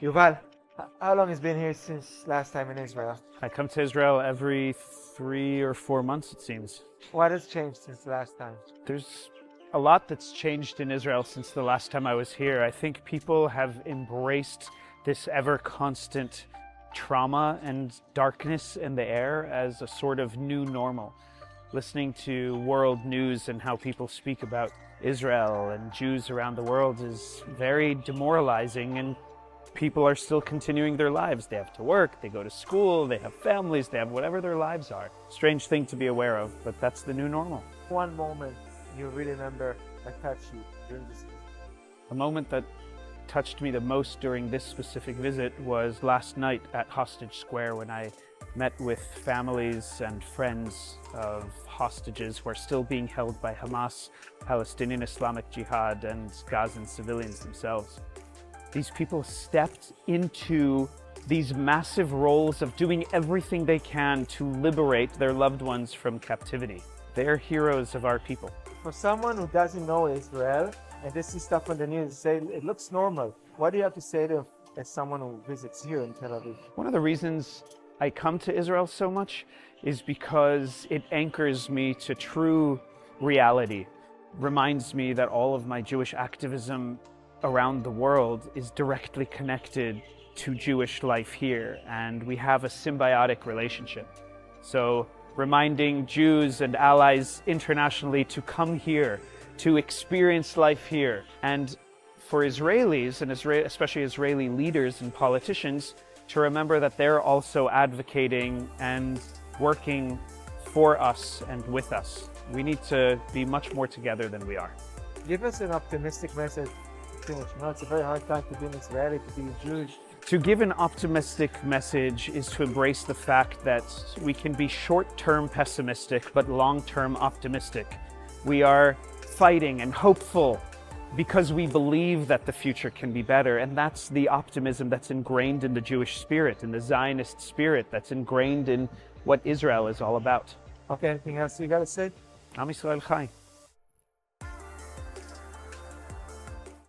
Yuval, how long has been here since last time in Israel? I come to Israel every 3 or 4 months, it seems. What has changed since the last time? There's a lot that's changed in Israel since the last time I was here. I think people have embraced this ever constant trauma and darkness in the air as a sort of new normal. Listening to world news and how people speak about Israel and Jews around the world is very demoralizing, and people are still continuing their lives. They have to work, they go to school, they have families, they have whatever their lives are. Strange thing to be aware of, but that's the new normal. One moment you really remember that touched you during this visit? A moment that touched me the most during this specific visit was last night at Hostage Square, when I met with families and friends of hostages who are still being held by Hamas, Palestinian Islamic Jihad, and Gazan civilians themselves. These people stepped into these massive roles of doing everything they can to liberate their loved ones from captivity. They're heroes of our people. For someone who doesn't know Israel and they see stuff on the news, say it looks normal, what do you have to say to them as someone who visits here in Tel Aviv? One of the reasons I come to Israel so much is because it anchors me to true reality, reminds me that all of my Jewish activism around the world is directly connected to Jewish life here, and we have a symbiotic relationship. So reminding Jews and allies internationally to come here, to experience life here, and for Israelis, and especially Israeli leaders and politicians, to remember that they're also advocating and working for us and with us. We need to be much more together than we are. Give us an optimistic message to finish. You know, it's a very hard time to be an Israeli, to be Jewish. To give an optimistic message is to embrace the fact that we can be short-term pessimistic but long-term optimistic. We are fighting and hopeful because we believe that the future can be better, and that's the optimism that's ingrained in the Jewish spirit, in the Zionist spirit, that's ingrained in what Israel is all about. Okay, anything else you gotta say? Am Yisrael Chai.